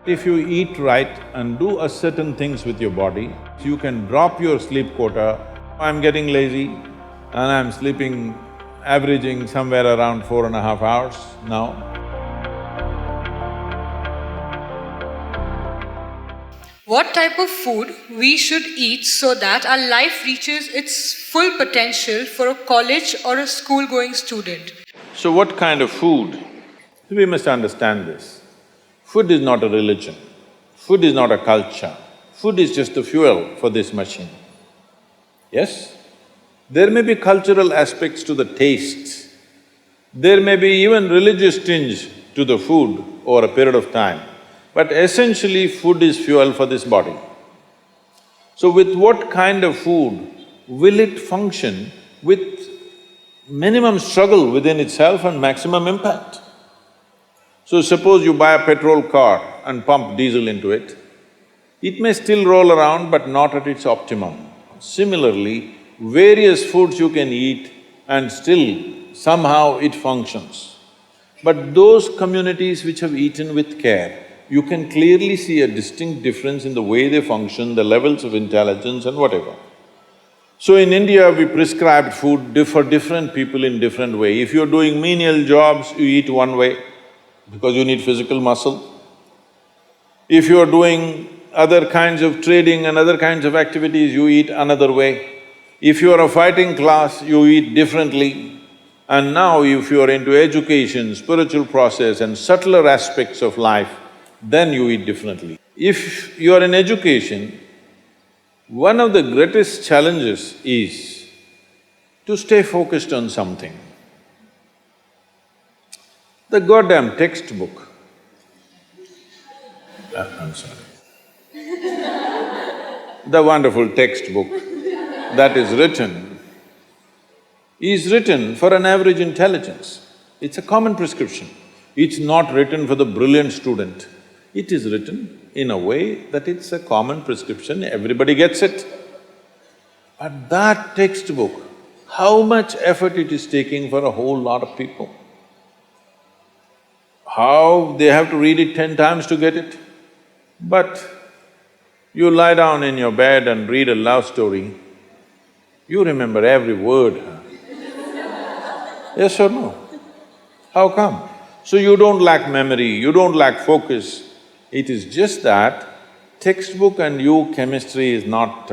If you eat right and do a certain things with your body, you can drop your sleep quota. I'm getting lazy and I'm sleeping, averaging somewhere around 4.5 hours now. What type of food we should eat so that our life reaches its full potential for a college or a school-going student? So what kind of food? We must understand this. Food is not a religion, food is not a culture, food is just the fuel for this machine. Yes? There may be cultural aspects to the taste, there may be even religious tinge to the food over a period of time, but essentially food is fuel for this body. So with what kind of food will it function with minimum struggle within itself and maximum impact? So suppose you buy a petrol car and pump diesel into it, it may still roll around but not at its optimum. Similarly, various foods you can eat and still somehow it functions. But those communities which have eaten with care, you can clearly see a distinct difference in the way they function, the levels of intelligence and whatever. So in India, we prescribed food for different people in different way. If you're doing menial jobs, you eat one way because you need physical muscle. If you're doing other kinds of trading and other kinds of activities, you eat another way. If you're a fighting class, you eat differently. And now if you're into education, spiritual process and subtler aspects of life, then you eat differently. If you're in education, one of the greatest challenges is to stay focused on something. The goddamn textbook, I'm sorry. The wonderful textbook that is written for an average intelligence. It's a common prescription. It's not written for the brilliant student. It is written in a way that it's a common prescription, everybody gets it. But that textbook, how much effort it is taking for a whole lot of people? How they have to read it 10 times to get it? But you lie down in your bed and read a love story, you remember every word, huh? Yes or no? How come? So you don't lack memory, you don't lack focus. It is just that textbook and you chemistry is not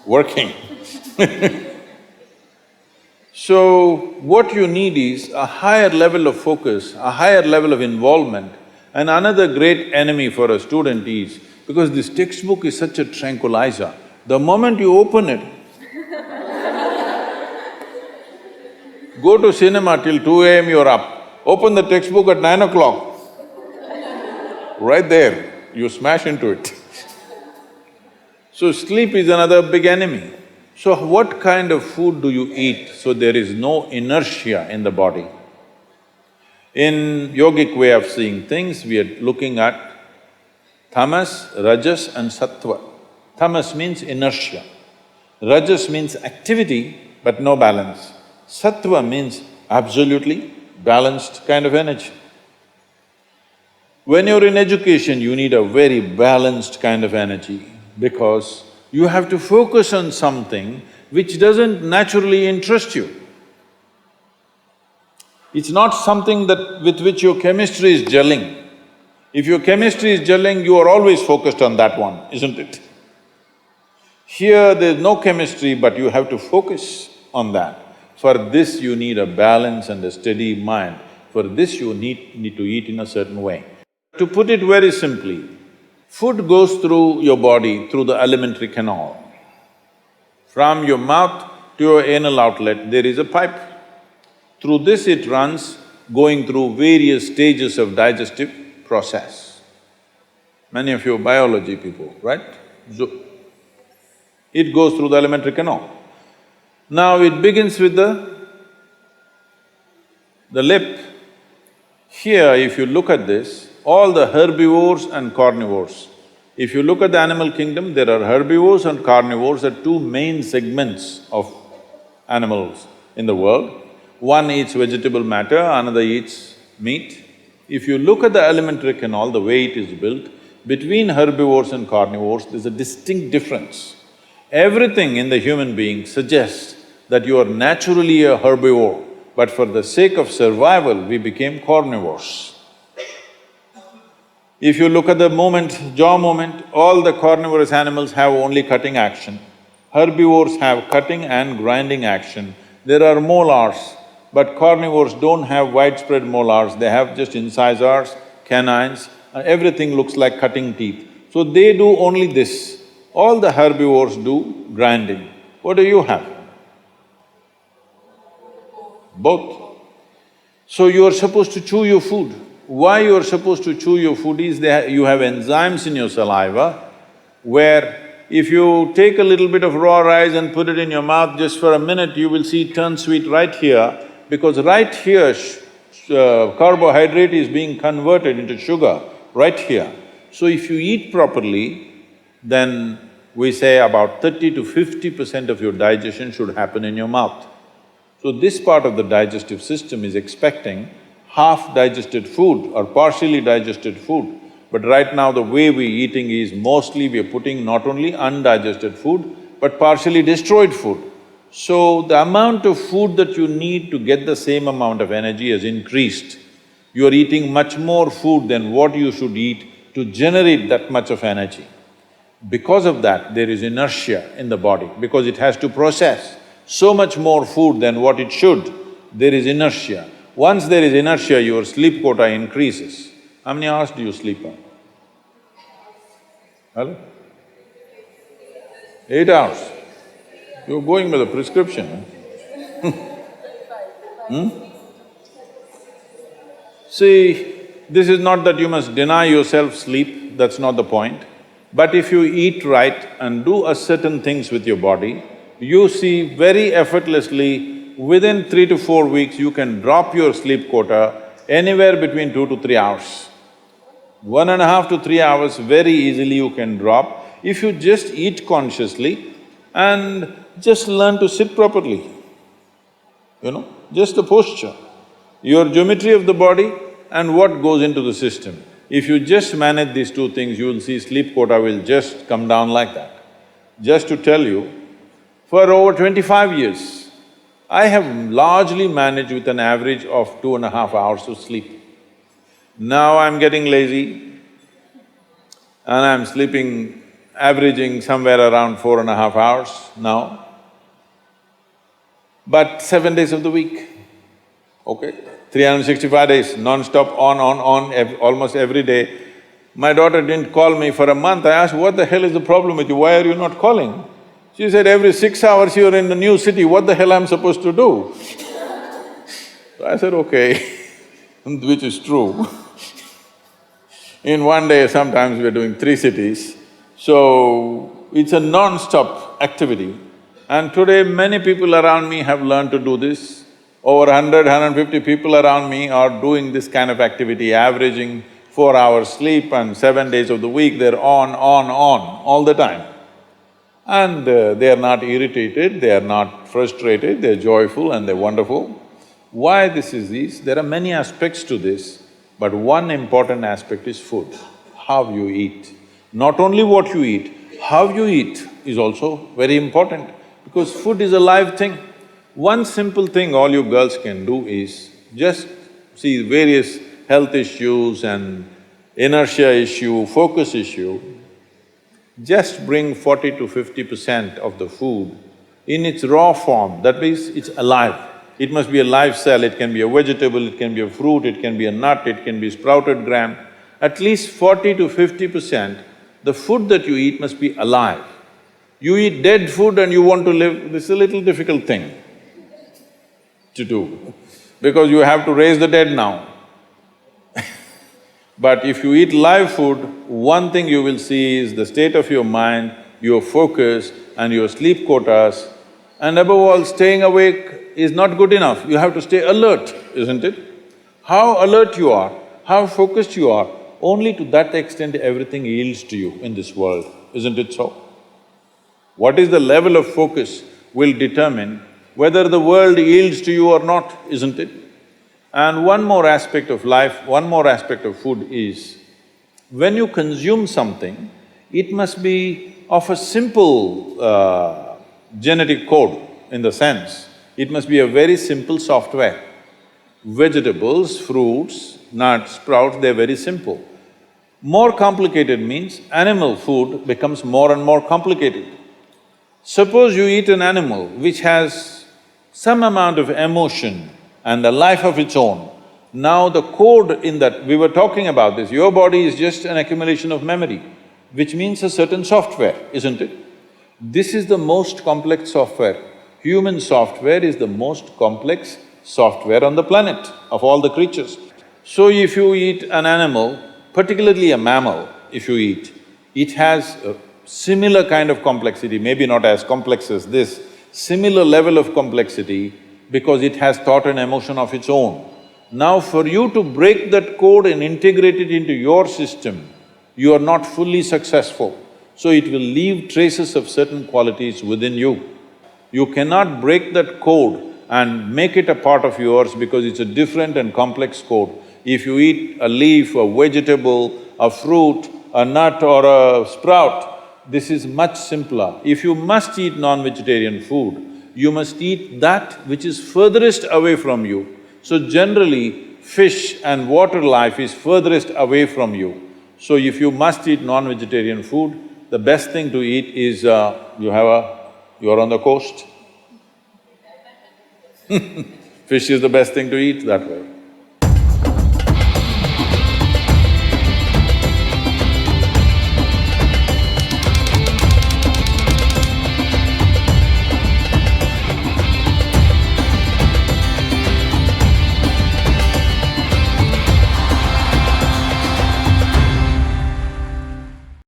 working. So what you need is a higher level of focus, a higher level of involvement. And another great enemy for a student is, because this textbook is such a tranquilizer, the moment you open it, go to cinema till 2 a.m. you're up, open the textbook at 9 o'clock, right there, you smash into it. So sleep is another big enemy. So what kind of food do you eat so there is no inertia in the body? In yogic way of seeing things, we are looking at tamas, rajas and sattva. Tamas means inertia, rajas means activity but no balance, sattva means absolutely balanced kind of energy. When you're in education, you need a very balanced kind of energy because you have to focus on something which doesn't naturally interest you. It's not something with which your chemistry is gelling. If your chemistry is gelling, you are always focused on that one, isn't it? Here there's no chemistry, but you have to focus on that. For this you need a balance and a steady mind. For this you need to eat in a certain way. To put it very simply, food goes through your body through the alimentary canal. From your mouth to your anal outlet, there is a pipe. Through this it runs, going through various stages of digestive process. Many of you are biology people, right? So, it goes through the alimentary canal. Now it begins with the lip. Here, if you look at this, all the herbivores and carnivores. If you look at the animal kingdom, there are herbivores and carnivores are two main segments of animals in the world. One eats vegetable matter, another eats meat. If you look at the elementary canal, the way it is built, between herbivores and carnivores, there's a distinct difference. Everything in the human being suggests that you are naturally a herbivore, but for the sake of survival, we became carnivores. If you look at the jaw movement, all the carnivorous animals have only cutting action. Herbivores have cutting and grinding action. There are molars, but carnivores don't have widespread molars, they have just incisors, canines, and everything looks like cutting teeth. So they do only this. All the herbivores do grinding. What do you have? Both. So you are supposed to chew your food. Why you are supposed to chew your food is you have enzymes in your saliva where if you take a little bit of raw rice and put it in your mouth just for a minute, you will see it turn sweet right here, because right here carbohydrate is being converted into sugar, right here. So if you eat properly, then we say about 30 to 50% of your digestion should happen in your mouth. So this part of the digestive system is expecting half-digested food or partially digested food. But right now the way we're eating is mostly we're putting not only undigested food, but partially destroyed food. So the amount of food that you need to get the same amount of energy has increased. You are eating much more food than what you should eat to generate that much of energy. Because of that, there is inertia in the body, because it has to process so much more food than what it should, there is inertia. Once there is inertia, your sleep quota increases. How many hours do you sleep on? Hello? 8 hours. You're going by the prescription, huh? See, this is not that you must deny yourself sleep, that's not the point. But if you eat right and do a certain things with your body, you see very effortlessly, within 3 to 4 weeks, you can drop your sleep quota anywhere between 2 to 3 hours. 1.5 to 3 hours, very easily you can drop if you just eat consciously and just learn to sit properly, just the posture, your geometry of the body and what goes into the system. If you just manage these two things, you will see sleep quota will just come down like that. Just to tell you, for over 25 years, I have largely managed with an average of 2.5 hours to sleep. Now I'm getting lazy and I'm sleeping, averaging somewhere around 4.5 hours now, but 7 days of the week, okay? 365 days, non-stop, on, almost every day. My daughter didn't call me for a month. I asked, what the hell is the problem with you? Why are you not calling? She said, every 6 hours you're in the new city, what the hell I'm supposed to do? So I said, okay, which is true. In one day, sometimes we're doing 3 cities, so it's a non-stop activity. And today, many people around me have learned to do this. Over 150 people around me are doing this kind of activity, averaging 4 hours sleep and 7 days of the week, they're on, all the time. And they are not irritated, they are not frustrated, they're joyful and they're wonderful. Why this is this? There are many aspects to this, but one important aspect is food, how you eat. Not only what you eat, how you eat is also very important, because food is a live thing. One simple thing all you girls can do is just see various health issues and inertia issue, focus issue, just bring 40 to 50% of the food in its raw form, that means it's alive. It must be a live cell, it can be a vegetable, it can be a fruit, it can be a nut, it can be sprouted gram. At least 40 to 50%, the food that you eat must be alive. You eat dead food and you want to live, this is a little difficult thing to do, because you have to raise the dead now. But if you eat live food, one thing you will see is the state of your mind, your focus and your sleep quotas, and above all, staying awake is not good enough, you have to stay alert, isn't it? How alert you are, how focused you are, only to that extent everything yields to you in this world, isn't it so? What is the level of focus will determine whether the world yields to you or not, isn't it? And one more aspect of life, one more aspect of food is, when you consume something, it must be of a simple genetic code in the sense, it must be a very simple software. Vegetables, fruits, nuts, sprouts, they're very simple. More complicated means animal food becomes more and more complicated. Suppose you eat an animal which has some amount of emotion and a life of its own. Now the code in that… we were talking about this, your body is just an accumulation of memory, which means a certain software, isn't it? This is the most complex software. Human software is the most complex software on the planet of all the creatures. So if you eat an animal, particularly a mammal, if you eat, it has a similar kind of complexity, maybe not as complex as this, similar level of complexity because it has thought and emotion of its own. Now for you to break that code and integrate it into your system, you are not fully successful. So it will leave traces of certain qualities within you. You cannot break that code and make it a part of yours because it's a different and complex code. If you eat a leaf, a vegetable, a fruit, a nut or a sprout, this is much simpler. If you must eat non-vegetarian food, you must eat that which is furthest away from you. So generally, fish and water life is furthest away from you. So if you must eat non-vegetarian food, the best thing to eat is you're on the coast. Fish is the best thing to eat that way.